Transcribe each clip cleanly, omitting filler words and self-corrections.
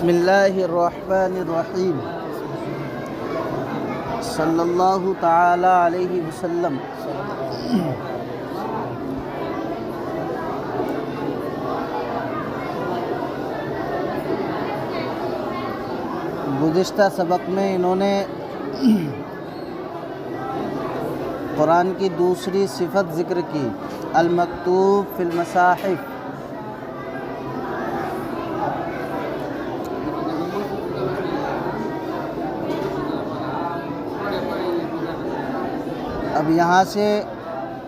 بسم اللہ الرحمن الرحیم صلی اللہ تعالی علیہ وسلم۔ گزشتہ سبق میں انہوں نے قرآن کی دوسری صفت ذکر کی، المکتوب فی المصاحف۔ اب یہاں سے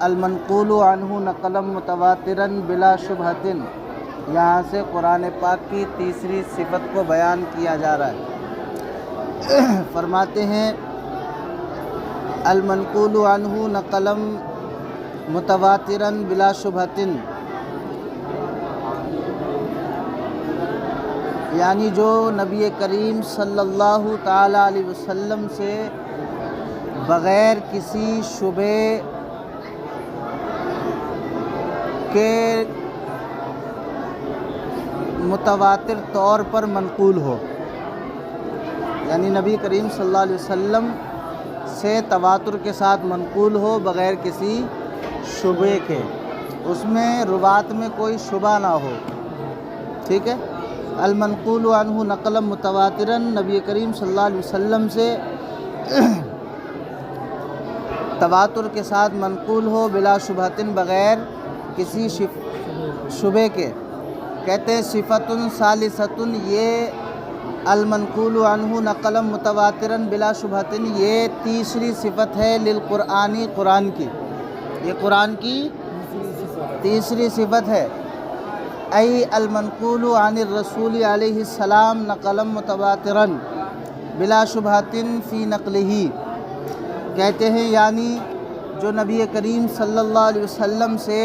المنقول عنہ نقلا متواترا بلا شبہۃ، یہاں سے قرآن پاک کی تیسری صفت کو بیان کیا جا رہا ہے۔ فرماتے ہیں المنقول عنہ نقلا متواترا بلا شبہۃ، یعنی جو نبی کریم صلی اللہ تعالی علیہ وسلم سے بغیر کسی شبے کے متواتر طور پر منقول ہو، یعنی نبی کریم صلی اللہ علیہ وسلم سے تواتر کے ساتھ منقول ہو بغیر کسی شبے کے، اس میں روات میں کوئی شبہ نہ ہو، ٹھیک ہے۔ المنقول عنہ نقلا متواترا، نبی کریم صلی اللہ علیہ وسلم سے تواتر کے ساتھ منقول ہو، بلا شبہۃ، بغیر کسی شبے کے۔ کہتے ہیں صفت ثالثۃ، یہ المنقول عنہ نقلا متواترا بلا شبہۃ یہ تیسری صفت ہے للقرآنی، قرآن کی، یہ قرآن کی تیسری صفت ہے۔ ای المنقول عن الرسول علیہ السلام نقلا متواترا بلا شبہۃ فی نقلہ، کہتے ہیں یعنی جو نبی کریم صلی اللہ علیہ وسلم سے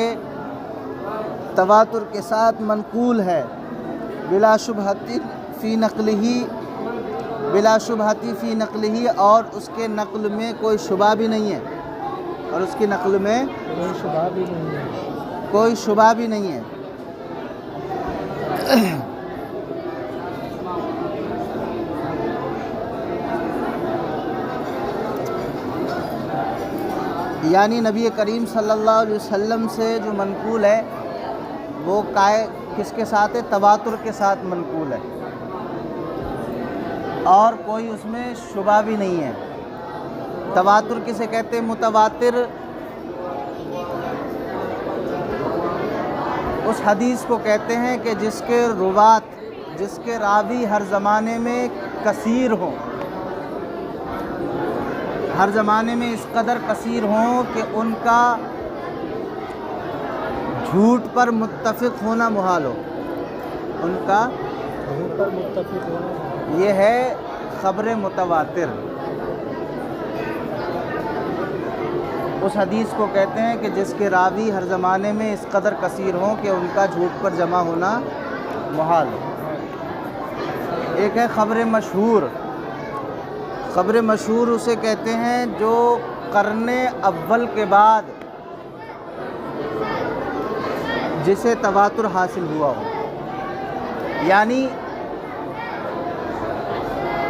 تواتر کے ساتھ منقول ہے، بلا شبہۃ فی نقلہ، بلا شبہۃ فی نقلہ، اور اس کے نقل میں کوئی شبہ بھی نہیں ہے، اور اس کی نقل میں کوئی شبہ بھی نہیں ہے۔ یعنی نبی کریم صلی اللہ علیہ وسلم سے جو منقول ہے وہ کس کے ساتھ ہے؟ تواتر کے ساتھ منقول ہے، اور کوئی اس میں شبہ بھی نہیں ہے۔ تواتر کسے کہتے ہیں؟ متواتر اس حدیث کو کہتے ہیں کہ جس کے روات، جس کے راوی ہر زمانے میں کثیر ہوں، ہر زمانے میں اس قدر کثیر ہوں کہ ان کا جھوٹ پر متفق ہونا محال ہو، ان کا جھوٹ پر متفق ہونا، یہ ہے خبر متواتر۔ اس حدیث کو کہتے ہیں کہ جس کے راوی ہر زمانے میں اس قدر کثیر ہوں کہ ان کا جھوٹ پر جمع ہونا محال ہو۔ ایک ہے خبر مشہور۔ خبر مشہور اسے کہتے ہیں جو قرن اول کے بعد جسے تواتر حاصل ہوا ہو، یعنی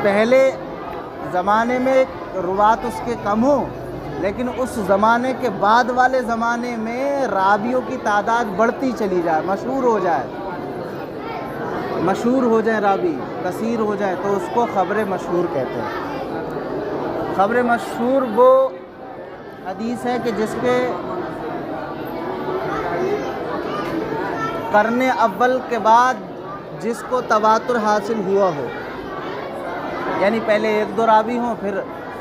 پہلے زمانے میں روات اس کے کم ہوں، لیکن اس زمانے کے بعد والے زمانے میں راویوں کی تعداد بڑھتی چلی جائے، مشہور ہو جائے، مشہور ہو جائے، راوی کثیر ہو جائے، تو اس کو خبر مشہور کہتے ہیں۔ خبر مشہور وہ حدیث ہے کہ جس کے قرن اول کے بعد جس کو تواتر حاصل ہوا ہو، یعنی پہلے ایک دو راوی ہوں، پھر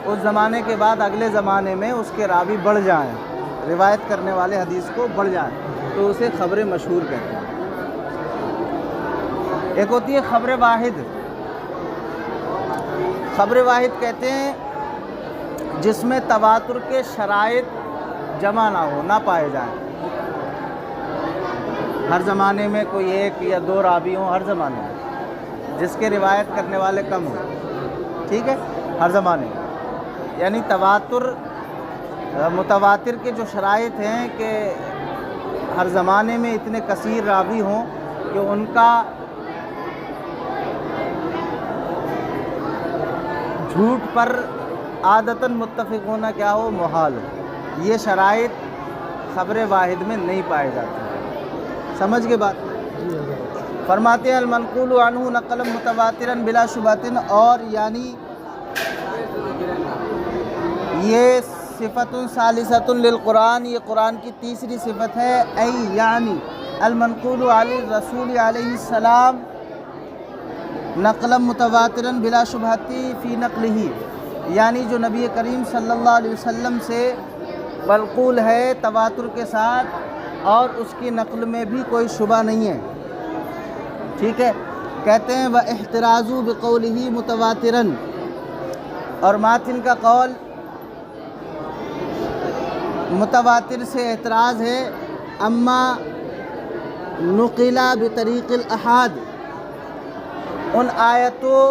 اس زمانے کے بعد اگلے زمانے میں اس کے راوی بڑھ جائیں، روایت کرنے والے حدیث کو بڑھ جائیں، تو اسے خبر مشہور کہتے ہیں۔ ایک ہوتی ہے خبر واحد۔ خبر واحد کہتے ہیں جس میں تواتر کے شرائط جمع نہ ہو، نہ پائے جائیں، ہر زمانے میں کوئی ایک یا دو راوی ہوں، ہر زمانے میں جس کے روایت کرنے والے کم ہوں، ٹھیک ہے، ہر زمانے میں، یعنی تواتر متواتر کے جو شرائط ہیں کہ ہر زمانے میں اتنے کثیر راوی ہوں کہ ان کا جھوٹ پر عادتاً متفق ہونا کیا ہو، محال ہو، یہ شرائط خبر واحد میں نہیں پائے جاتے. سمجھ کے بات. فرماتے ہیں المنقول عنہ نقلا متواترا بلا شبہۃ، اور یعنی یہ صفت ثالثۃ للقرآن، یہ قرآن کی تیسری صفت ہے. ای یعنی المنقول علی الرسول علیہ السلام نقلا متواترا بلا شبہۃ فی نقلہ، یعنی جو نبی کریم صلی اللہ علیہ وسلم سے منقول ہے تواتر کے ساتھ اور اس کی نقل میں بھی کوئی شبہ نہیں ہے. ٹھیک ہے. کہتے ہیں وَاحْتِرَازُ بِقَوْلِهِ مُتَوَاتِرًا، اور ماتن کا قول متواتر سے اعتراض ہے. اما نقلا بطریق الاحاد، ان آیتوں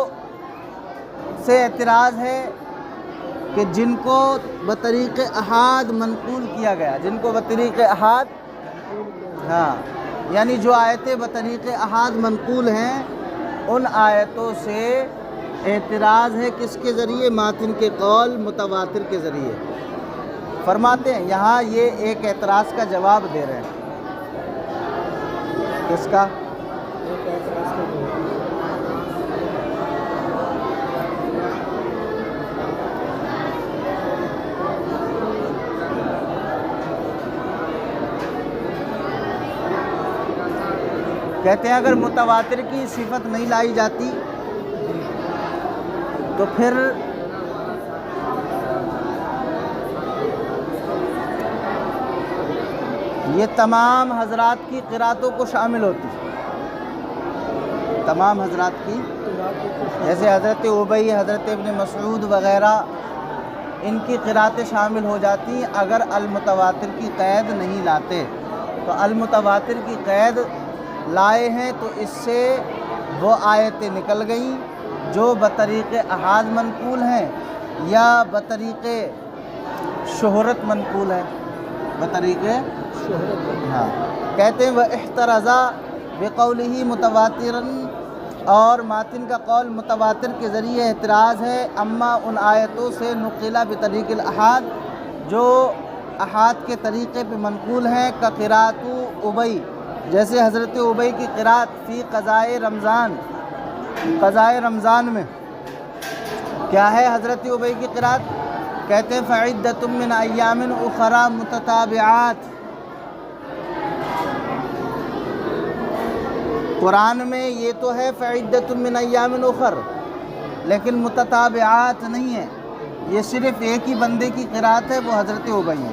سے اعتراض ہے کہ جن کو بطریق احاد منقول کیا گیا، جن کو بطریق احاد، ہاں یعنی جو آیتیں بطریق احاد منقول ہیں ان آیتوں سے اعتراض ہے. کس کے ذریعے؟ ماتن کے قول متواتر کے ذریعے. فرماتے ہیں یہاں یہ ایک اعتراض کا جواب دے رہے ہیں. کس کا؟ کہتے ہیں اگر متواتر کی صفت نہیں لائی جاتی تو پھر یہ تمام حضرات کی قراتوں کو شامل ہوتی، تمام حضرات کی، جیسے حضرت ابی، حضرت ابن مسعود وغیرہ، ان کی قراتیں شامل ہو جاتی اگر المتواتر کی قید نہیں لاتے. تو المتواتر کی قید لائے ہیں تو اس سے وہ آیتیں نکل گئیں جو بطریق احاد منقول ہیں یا بطریق شہرت منقول ہے. بطریق شہرت، ہاں. کہتے ہیں وَاحْتَرَزَ بِقَوْلِهِ مُتَوَاتِرًا، اور ماتن کا قول متواتر کے ذریعے اعتراض ہے. اما ان آیتوں سے نقلا بطریق الاحاد جو احاد کے طریقے پہ منقول ہیں، کا قرات ابی، جیسے حضرت ابی کی قرات فی قضائے رمضان، قضائے رمضان میں کیا ہے حضرت ابی کی قرات؟ کہتے ہیں فعدۃ من ایام اخری متتابعات. قرآن میں یہ تو ہے فعدۃ من ایام اخر، لیکن متتابعات نہیں ہے. یہ صرف ایک ہی بندے کی قرات ہے، وہ حضرت ابی ہے.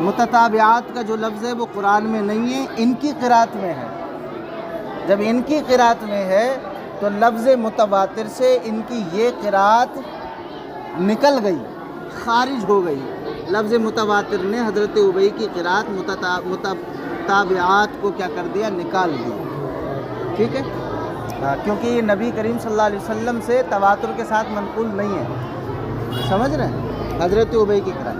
متتابعات کا جو لفظ ہے وہ قرآن میں نہیں ہے، ان کی قرات میں ہے. جب ان کی قرات میں ہے تو لفظ متواتر سے ان کی یہ قرات نکل گئی، خارج ہو گئی. لفظ متواتر نے حضرت ابی کی قرات متتابعات کو کیا کر دیا؟ نکال دیا. ٹھیک ہے. کیونکہ یہ نبی کریم صلی اللہ علیہ وسلم سے تواتر کے ساتھ منقول نہیں ہے. سمجھ رہے ہیں؟ حضرت ابی کی قرات.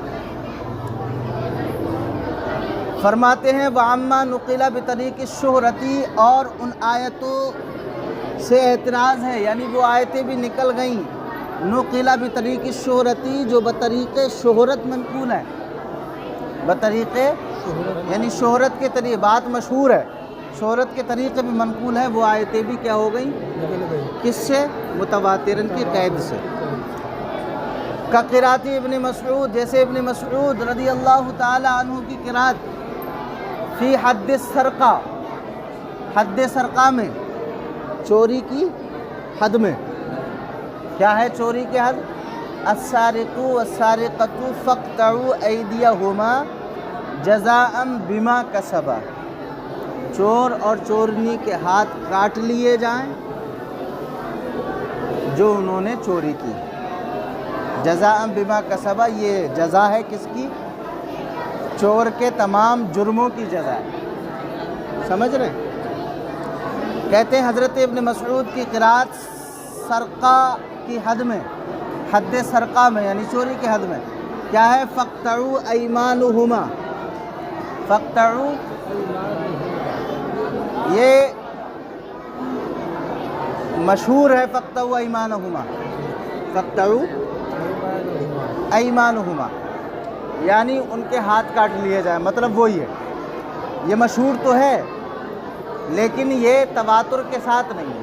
فرماتے ہیں وَعَمَّا نُقِلَ بِطَرِيقِ الشُّهْرَةِ، اور ان آیتوں سے اعتراض ہے، یعنی وہ آیتیں بھی نکل گئیں نُقِلَ بِطَرِيقِ الشُّهْرَةِ جو بطریق شہرت منقول ہیں. بطریق یعنی شہرت کے طریقے، بات مشہور ہے، شہرت کے طریقے بھی منقول ہے، وہ آیتیں بھی کیا ہو گئیں؟ کس سے؟ متواترن کی قید سے. کا قرات ابن مسعود، جیسے ابن مسعود رضی اللہ تعالی عنہ کی قرات فی حد السرقہ، حد سرقہ میں، چوری کی حد میں. کیا ہے چوری کی حد؟ السارق والسارقۃ فاقطعوا ایدیہما جزاء بما کسبا، چور اور چورنی کے ہاتھ کاٹ لیے جائیں جو انہوں نے چوری کی. جزاء بما کسبا، یہ جزا ہے کس کی؟ چور کے تمام جرموں کی جزا ہے. سمجھ رہے ہیں؟ کہتے ہیں حضرت ابن مسعود کی قرات سرقہ کی حد میں، حد سرقہ میں یعنی چوری کی حد میں کیا ہے؟ فاقطعوا ایمانہما. فاقطعوا یہ مشہور ہے، فاقطعوا ایمانہما. فقطعوا ایمانہما، یعنی ان کے ہاتھ کاٹ لیے جائیں، مطلب وہی ہے. یہ مشہور تو ہے لیکن یہ تواتر کے ساتھ نہیں ہے.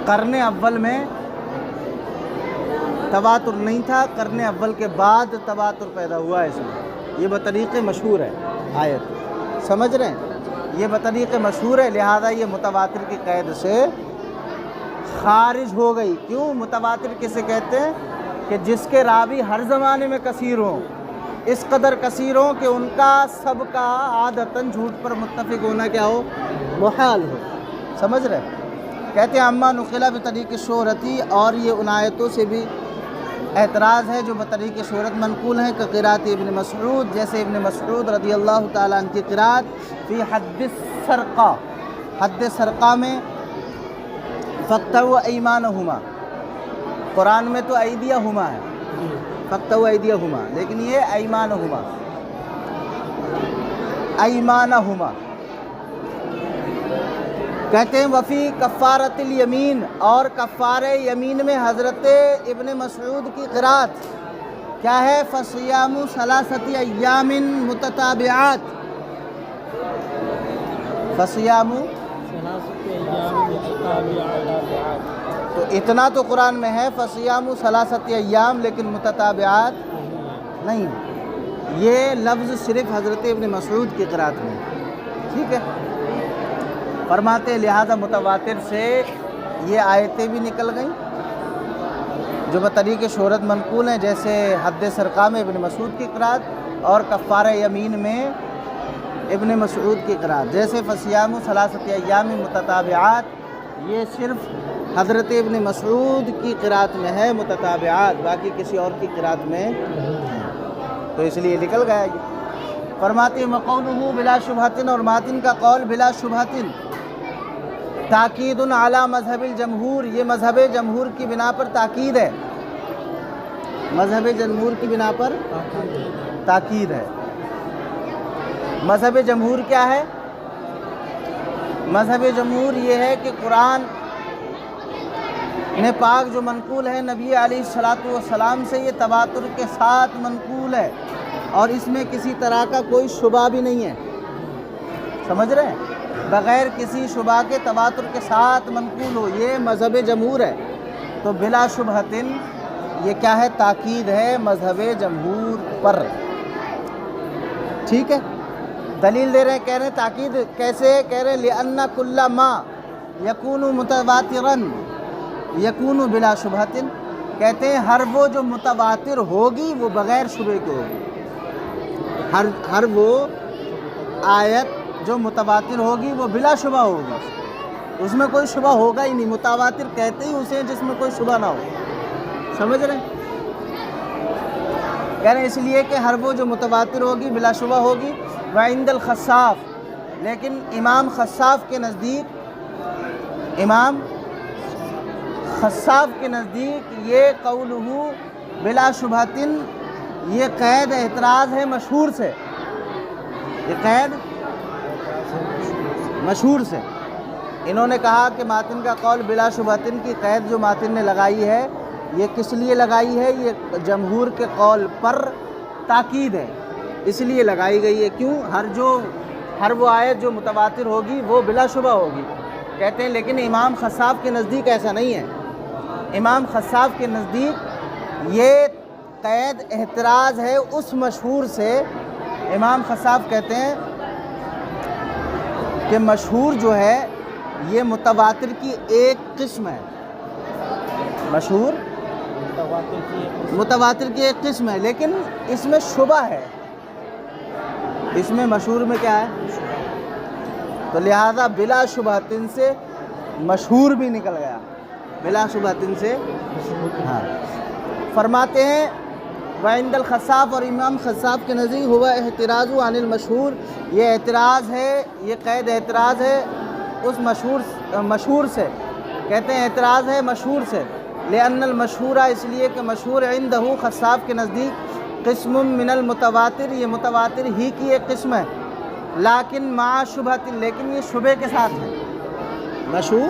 قرن اول میں تواتر نہیں تھا، قرن اول کے بعد تواتر پیدا ہوا ہے اس میں. یہ بطریق مشہور ہے آیت، سمجھ رہے ہیں؟ یہ بطریق مشہور ہے، لہذا یہ متواتر کی قید سے خارج ہو گئی. کیوں؟ متواتر کسے کہتے ہیں؟ کہ جس کے راوی ہر زمانے میں کثیر ہوں، اس قدر کثیر ہوں کہ ان کا سب کا عادتاً جھوٹ پر متفق ہونا کیا ہو؟ محال ہو. سمجھ رہے ہیں؟ کہتے ہیں اما نقلا بطریق شہرتی، اور یہ ان آیتوں سے بھی اعتراض ہے جو بطریق شہرت منقول ہیں، کہ قرات ابن مسعود، جیسے ابن مسعود رضی اللہ تعالیٰ عنہ کی قرات فی حد السرقہ، حد سرقہ میں فقطعوا ایمانہما. قرآن میں تو ایدیہما ہے، فقطعوا ایدیہما، لیکن یہ ایمانہما، ایمانہما. کہتے ہیں وفی کفارت الیمین، اور کفار یمین میں حضرت ابن مسعود کی قرات کیا ہے؟ فصیام ثلاثۃ ایام متتابعات، فصیام. تو اتنا تو قرآن میں ہے فصیام ثلاثۃ ایام، لیکن متتابعات نہیں. یہ لفظ صرف حضرت ابن مسعود کی قرات میں. ٹھیک ہے، فرماتے لہذا متواتر سے یہ آیتیں بھی نکل گئیں جو بطریق شہرت منقول ہیں، جیسے حد سرقہ میں ابن مسعود کی قرات اور کفارہ یمین میں ابن مسعود کی قرات. جیسے فصیام ثلاثۃ ایام متتابعات، یہ صرف حضرت ابن مسعود کی قرات میں ہے متتابعات، باقی کسی اور کی قرات میں تو اس لیے نکل گیا. یہ فرماتے ہیں وقولہ بلا شبہۃ، اور ماتن کا قول بلا شبہۃ تاکید علی مذہب الجمہور، یہ مذہب جمہور کی بنا پر تاکید ہے، مذہب جمہور کی بنا پر تاکید ہے. مذہب جمہور کیا ہے؟ مذہب جمہور یہ ہے کہ قرآن نے پاک جو منقول ہے نبی علیہ الصلاۃ والسلام سے، یہ تواتر کے ساتھ منقول ہے اور اس میں کسی طرح کا کوئی شبہ بھی نہیں ہے. سمجھ رہے ہیں؟ بغیر کسی شبہ کے تواتر کے ساتھ منقول ہو، یہ مذہب جمہور ہے. تو بلا شبہتن یہ کیا ہے؟ تاکید ہے مذہب جمہور پر. ٹھیک ہے، دلیل دے رہے ہیں، کہہ رہے ہیں تاکید کیسے؟ کہہ رہے ہیں لِأَنَّ كُلَّ مَا يَكُونُ مُتَوَاتِرًا يَكُونُ بِلَا شُبْهَةٍ. کہتے ہیں ہر وہ جو متواتر ہوگی وہ بغیر شبہ کے ہوگی. ہر وہ آیت جو متواتر ہوگی وہ بلا شبہ ہوگی، اس میں کوئی شبہ ہوگا ہی نہیں. متواتر کہتے ہی اسے جس میں کوئی شبہ نہ ہو. سمجھ رہے ہیں؟ کہہ رہے ہیں اس لیے کہ ہر وہ جو متواتر ہوگی بلا شبہ ہوگی. وعند الخصاف، لیکن امام خصاف کے نزدیک، امام خصاف کے نزدیک یہ قولہ بلا شبہتن، یہ قید اعتراض ہے مشہور سے. یہ قید مشہور سے. انہوں نے کہا کہ ماتن کا قول بلا شبہتن کی قید جو ماتن نے لگائی ہے، یہ کس لیے لگائی ہے؟ یہ جمہور کے قول پر تاکید ہے، اس لیے لگائی گئی ہے. کیوں؟ ہر وہ آیت جو متواتر ہوگی وہ بلا شبہ ہوگی. کہتے ہیں لیکن امام خصاف کے نزدیک ایسا نہیں ہے. امام خصاف کے نزدیک یہ قید احتراز ہے اس مشہور سے. امام خصاف کہتے ہیں کہ مشہور جو ہے یہ متواتر کی ایک قسم ہے. مشہور متواتر کی ایک قسم ہے، لیکن اس میں شبہ ہے. اس میں مشہور میں کیا ہے؟ تو لہذا بلا شبہتن سے مشہور بھی نکل گیا، بلا شبہتن سے. ہاں، فرماتے ہیں وعند الخصاف، اور امام خصاف کے نزدیک ہوا احتراز عن المشہور، یہ اعتراض ہے، یہ قید اعتراض ہے اس مشہور سے. کہتے ہیں اعتراض ہے مشہور سے. لأن المشہورہ، اس لیے کہ مشہور عندہ خصاف کے نزدیک قسم من المتواتر، یہ متواتر ہی کی ایک قسم ہے. لیکن مع شبہۃ، لیکن یہ شبہ کے ساتھ ہے. مشہور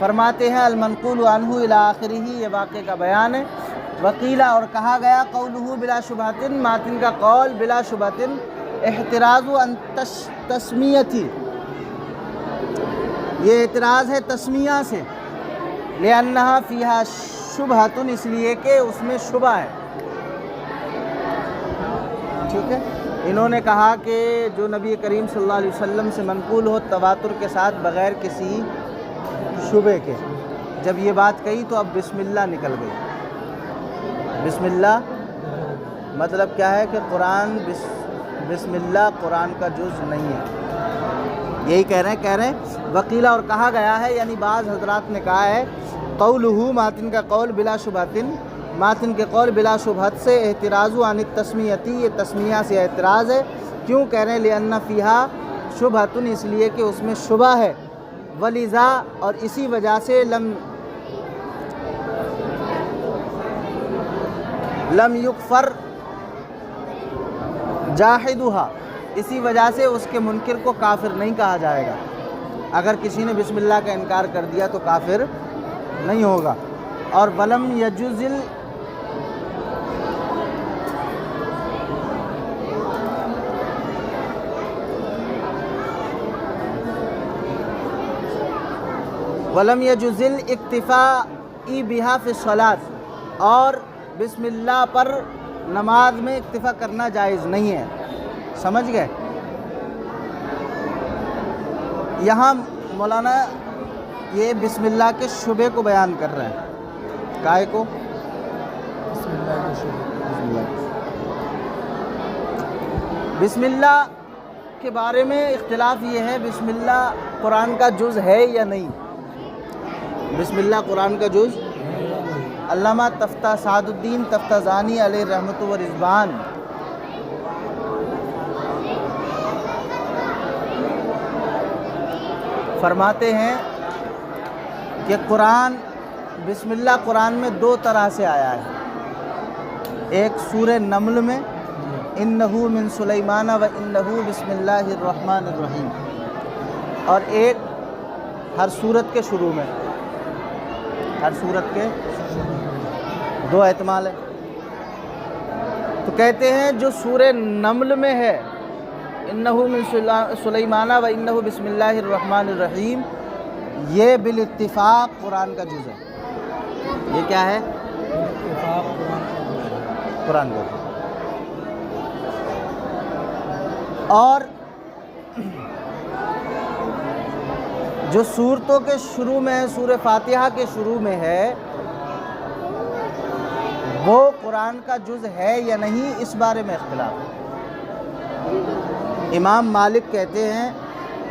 فرماتے ہیں المنقول عنہ الی آخرہ، یہ واقعے کا بیان ہے۔ وقیلہ، اور کہا گیا قولہ بلا شبہۃ، ماتن کا قول بلا شبہۃ، احتراز عن تسمیتی، یہ اعتراض ہے تسمیہ سے، لأنہا فیہا شبہۃ، اس لیے کہ اس میں شبہ ہے۔ ٹھیک ہے، انہوں نے کہا کہ جو نبی کریم صلی اللہ علیہ وسلم سے منقول ہو تواتر کے ساتھ بغیر کسی شبے کے، جب یہ بات کہی تو اب بسم اللہ نکل گئی۔ بسم اللہ مطلب کیا ہے کہ قرآن بسم اللہ قرآن کا جز نہیں ہے، یہی کہہ رہے ہیں وقیلہ، اور کہا گیا ہے، یعنی بعض حضرات نے کہا ہے قولہ، ماتن کا قول بلا شبہۃ، ماتن کے قول بلا شبہت سے احتراز عن التسمیتی، یہ تسمیہ سے اعتراض ہے۔ کیوں کہہ رہے ہیں؟ لأن فیہا شبہۃ، اس لیے کہ اس میں شبہ ہے، ولذا، اور اسی وجہ سے لم یکفر جاحدھا، اسی وجہ سے اس کے منکر کو کافر نہیں کہا جائے گا۔ اگر کسی نے بسم اللہ کا انکار کر دیا تو کافر نہیں ہوگا۔ اور ولم یجوز الاکتفاء بہا فی الصلاۃ، اور بسم اللہ پر نماز میں اکتفا کرنا جائز نہیں ہے۔ سمجھ گئے؟ یہاں مولانا یہ بسم اللہ کے شبے کو بیان کر رہے ہیں۔ کائے کو؟ بسم اللہ کے شبے۔ بسم اللہ کے بارے میں اختلاف یہ ہے، بسم اللہ قرآن کا جز ہے یا نہیں؟ بسم اللہ قرآن کا جز؟ علامہ تفتہ سعد الدین تفتازانی علیہ رحمت و رضوان فرماتے ہیں کہ قرآن بسم اللہ قرآن میں دو طرح سے آیا ہے، ایک سورہ نمل میں انہ من سلیمان و انہ بسم اللہ الرحمن الرحیم، اور ایک ہر سورت کے شروع میں، ہر سورت کے دو احتمال ہے۔ تو کہتے ہیں جو سورہ نمل میں ہے انہ من سلیمان و انہ بسم اللہ الرحمن الرحیم، یہ بالاتفاق قرآن کا جز ہے۔ یہ کیا ہے؟ قرآن کا جز۔ اور جو سورتوں کے شروع میں ہے، سورہ فاتحہ کے شروع میں ہے، وہ قرآن کا جز ہے یا نہیں، اس بارے میں اختلاف ہے۔ امام مالک کہتے ہیں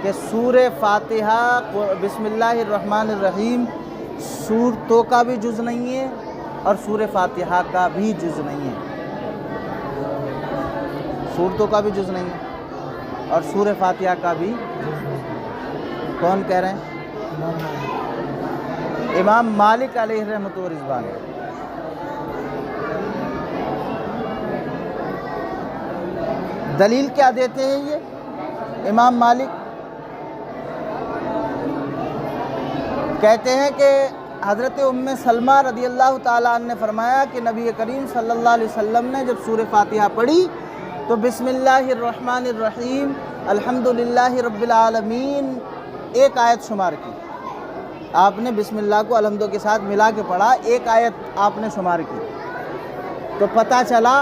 کہ سورہ فاتحہ بسم اللہ الرحمن الرحیم سورتوں کا بھی جز نہیں ہے اور سورہ فاتحہ کا بھی جز نہیں ہے، سورتوں کا بھی جز نہیں ہے اور سورہ فاتحہ کا بھی۔ کون کہہ رہے ہیں؟ امام مالک علیہ رحمت و رضوان۔ دلیل کیا دیتے ہیں یہ امام مالک؟ کہتے ہیں کہ حضرت ام سلمہ رضی اللہ تعالیٰ عنہ نے فرمایا کہ نبی کریم صلی اللہ علیہ وسلم نے جب سورہ فاتحہ پڑھی تو بسم اللہ الرحمن الرحیم الحمدللہ رب العالمین ایک آیت شمار کی۔ آپ نے بسم اللہ کو الحمدو کے ساتھ ملا کے پڑھا، ایک آیت آپ نے شمار کی، تو پتہ چلا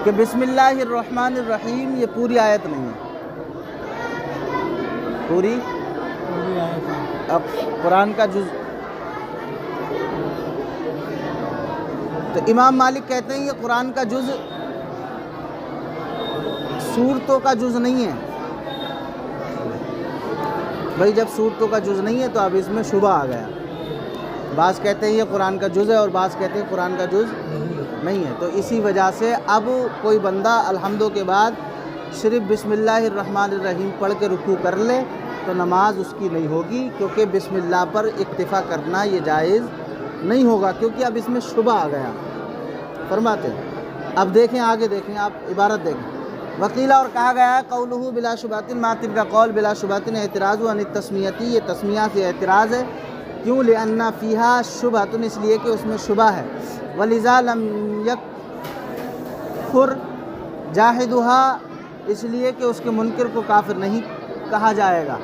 کہ بسم اللہ الرحمن الرحیم یہ پوری آیت نہیں ہے، پوری اب قرآن کا جز۔ تو امام مالک کہتے ہیں یہ قرآن کا جز سورتوں کا جز نہیں ہے۔ بھائی جب سورتوں کا جز نہیں ہے تو اب اس میں شبہ آ گیا، بعض کہتے ہیں یہ قرآن کا جز ہے اور بعض کہتے ہیں قرآن کا جز نہیں ہے۔ تو اسی وجہ سے اب کوئی بندہ الحمدو کے بعد صرف بسم اللہ الرحمن الرحیم پڑھ کے رکوع کر لے تو نماز اس کی نہیں ہوگی، کیونکہ بسم اللہ پر اکتفا کرنا یہ جائز نہیں ہوگا، کیونکہ اب اس میں شبہ آ گیا۔ فرماتے ہیں اب دیکھیں آگے، دیکھیں آپ عبارت دیکھیں، وکیلا اور کہا گیا ہے قولہ بلا شبہۃ ماتن کا قول بلا شبہۃ اعتراض عن التسمیتی، یہ تسمیہ سے اعتراض ہے، کیوں؟ لأن فیہا شبہۃ، اس لیے کہ اس میں شبہ ہے، ولذا لم یکفر جاحدھا، اس لیے کہ اس کے منکر کو کافر نہیں کہا جائے گا،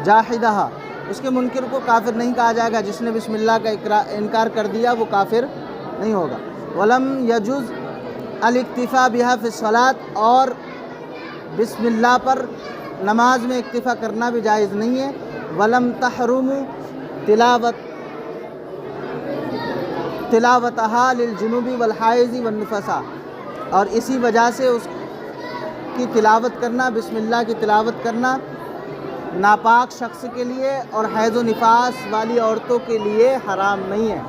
جاحدھا، اس کے منکر کو کافر نہیں کہا جائے گا، جس نے بسم اللہ کا انکار کر دیا وہ کافر نہیں ہوگا۔ ولم یجوز الاکتفاء بها فی الصلاۃ، اور بسم اللہ پر نماز میں اکتفا کرنا بھی جائز نہیں ہے۔ ولم تحرم تلاوتها للجنوب والحائض والنفساء، اور اسی وجہ سے اس کی تلاوت کرنا، بسم اللہ کی تلاوت کرنا ناپاک شخص کے لیے اور حیض و نفاس والی عورتوں کے لیے حرام نہیں ہے۔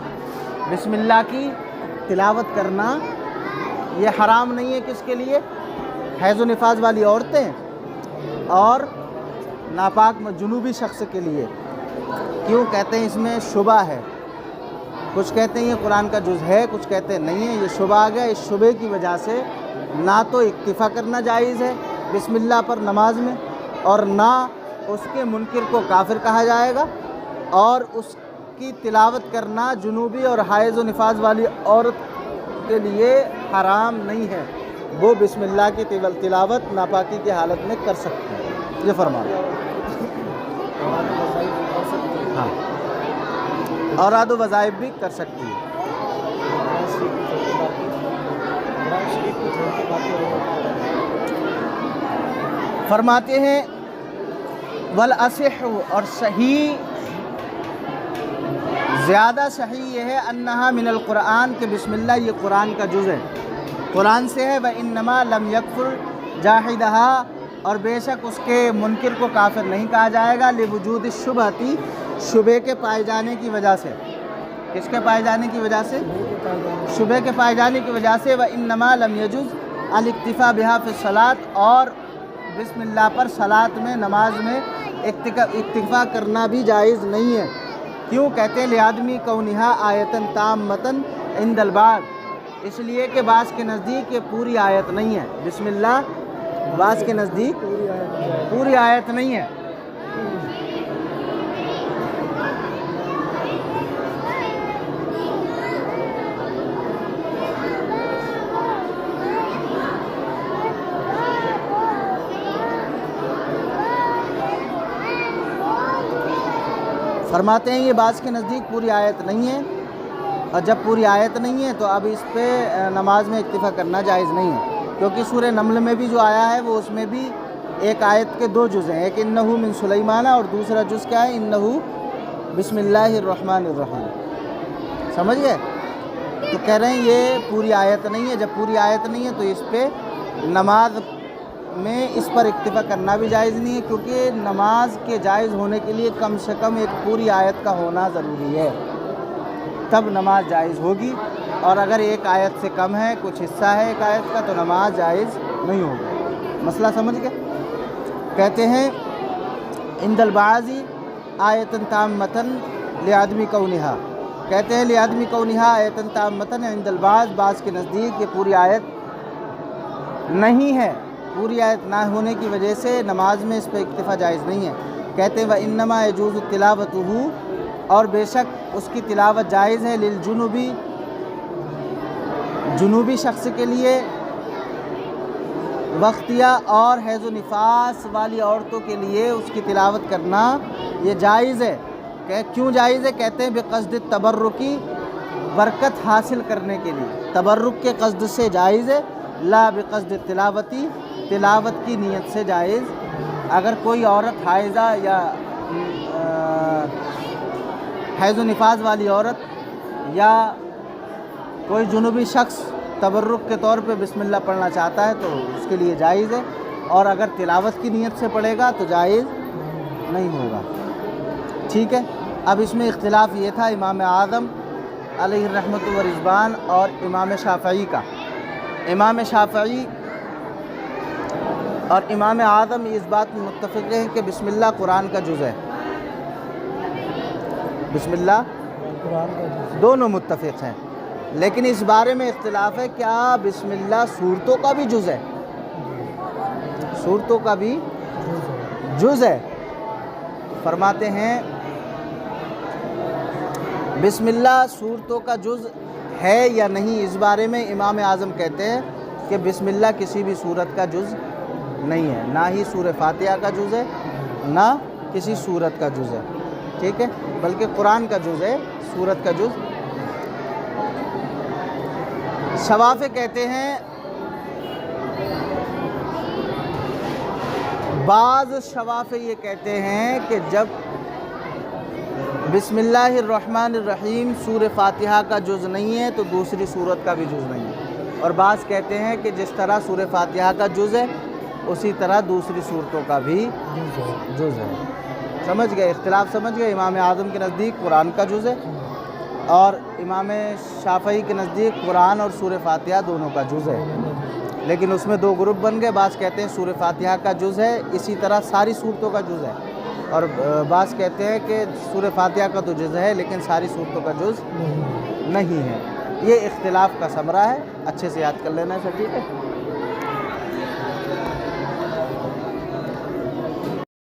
بسم اللہ کی تلاوت کرنا یہ حرام نہیں ہے، کس کے لیے؟ حیض و نفاس والی عورتیں اور ناپاک جنوبی شخص کے لیے۔ کیوں؟ کہتے ہیں اس میں شبہ ہے، کچھ کہتے ہیں یہ قرآن کا جز ہے، کچھ کہتے ہیں نہیں ہے، یہ شبہ آ گیا، اس شبے کی وجہ سے نہ تو اکتفا کرنا جائز ہے بسم اللہ پر نماز میں، اور نہ اس کے منکر کو کافر کہا جائے گا، اور اس کی تلاوت کرنا جنوبی اور حائض و نفاس والی عورت کے لیے حرام نہیں ہے، وہ بسم اللہ کی تلاوت ناپاکی کی حالت میں کر سکتے ہیں، یہ فرمایا۔ ہاں، اوراد و وظائف بھی کر سکتی ہے۔ فرماتے ہیں والاصح، اور صحیح، زیادہ صحیح یہ ہے انہا من القرآن، کہ بسم اللہ یہ قرآن کا جز ہے، قرآن سے ہے۔ وانما لم یکفر جاحدھا، اور بے شک اس کے منکر کو کافر نہیں کہا جائے گا، لوجود الشبہۃ، شبے کے پائے جانے کی وجہ سے۔ کس کے پائے جانے کی وجہ سے؟ شبے کے پائے جانے کی وجہ سے۔ وانما لم یجوز الاکتفاء بها فی الصلاۃ، اور بسم اللہ پر صلاۃ میں، نماز میں اکتفا کرنا بھی جائز نہیں ہے۔ کیوں؟ کہتے ہیں لآدمی کونہا آیتن تامتن عند البعض، اس لیے کہ بعض کے نزدیک یہ پوری آیت نہیں ہے، بسم اللہ بعض کے نزدیک پوری آیت نہیں ہے۔ فرماتے ہیں یہ بعض کے نزدیک پوری آیت نہیں ہے، اور جب پوری آیت نہیں ہے تو اب اس پہ نماز میں اکتفا کرنا جائز نہیں ہے، کیونکہ سورہ نمل میں بھی جو آیا ہے وہ اس میں بھی ایک آیت کے دو جز ہیں، ایک انہو من سلیمان، اور دوسرا جز کیا ہے؟ انہو بسم اللہ الرحمن الرحیم۔ سمجھ گئے؟ تو کہہ رہے ہیں یہ پوری آیت نہیں ہے، جب پوری آیت نہیں ہے تو اس پہ نماز میں اس پر اکتفا کرنا بھی جائز نہیں ہے، کیونکہ نماز کے جائز ہونے کے لیے کم سے کم ایک پوری آیت کا ہونا ضروری ہے، تب نماز جائز ہوگی، اور اگر ایک آیت سے کم ہے، کچھ حصہ ہے ایک آیت کا، تو نماز جائز نہیں ہوگی۔ مسئلہ سمجھ گئے؟ کہتے ہیں عند البعض آیتن تامتن لآدمی کونہا، کہتے ہیں لآدمی کونہا آیتن تامتن عند البعض، بعض کے نزدیک یہ پوری آیت نہیں ہے، پوری آیت نہ ہونے کی وجہ سے نماز میں اس پہ اکتفا جائز نہیں ہے۔ کہتے ہیں وانما یجوز تلاوتہ، اور بے شک اس کی تلاوت جائز ہے، للجنوبی، جنوبی شخص کے لیے، وقتیہ اور حیض و نفاس والی عورتوں کے لیے اس کی تلاوت کرنا یہ جائز ہے۔ کہ کیوں جائز ہے؟ کہتے ہیں بقصد التبرکی، برکت حاصل کرنے کے لیے، تبرک کے قصد سے جائز ہے، لا بقصد تلاوتی، تلاوت کی نیت سے جائز۔ اگر کوئی عورت حائضہ یا حیض و نفاس والی عورت یا کوئی جنوبی شخص تبرک کے طور پہ بسم اللہ پڑھنا چاہتا ہے تو اس کے لیے جائز ہے، اور اگر تلاوت کی نیت سے پڑھے گا تو جائز نہیں ہوگا۔ ٹھیک ہے، اب اس میں اختلاف یہ تھا امام اعظم علیہ الرحمۃ و رضوان اور امام شافعی کا۔ امام شافعی اور امام اعظم اس بات میں متفق ہیں کہ بسم اللہ قرآن کا جز ہے، بسم اللہ دونوں متفق ہیں، لیکن اس بارے میں اختلاف ہے کیا بسم اللہ سورتوں کا بھی جز ہے؟ صورتوں کا بھی جز ہے. فرماتے ہیں بسم اللہ صورتوں کا جز ہے یا نہیں، اس بارے میں امام اعظم کہتے ہیں کہ بسم اللہ کسی بھی صورت کا جز نہیں ہے، نہ ہی سورہ فاتحہ کا جز ہے، نہ کسی صورت کا جز ہے. ٹھیک ہے، بلکہ قرآن کا جز ہے، صورت کا جز. شوافع کہتے ہیں، بعض شوافع یہ کہتے ہیں کہ جب بسم اللہ الرحمن الرحیم سورہ فاتحہ کا جز نہیں ہے تو دوسری صورت کا بھی جز نہیں ہے. اور بعض کہتے ہیں کہ جس طرح سورہ فاتحہ کا جز ہے اسی طرح دوسری صورتوں کا بھی جز ہے. سمجھ گئے اختلاف؟ سمجھ گئے؟ امام اعظم کے نزدیک قرآن کا جز ہے، اور امام شافعی کے نزدیک قرآن اور سورہ فاتحہ دونوں کا جز ہے. لیکن اس میں دو گروپ بن گئے، بعض کہتے ہیں سورہ فاتحہ کا جز ہے اسی طرح ساری صورتوں کا جز ہے، اور بعض کہتے ہیں کہ سورہ فاتحہ کا تو جز ہے لیکن ساری صورتوں کا جز نہیں ہے. یہ اختلاف کا ثمرہ ہے، اچھے سے یاد کر لینا ہے. ٹھیک ہے.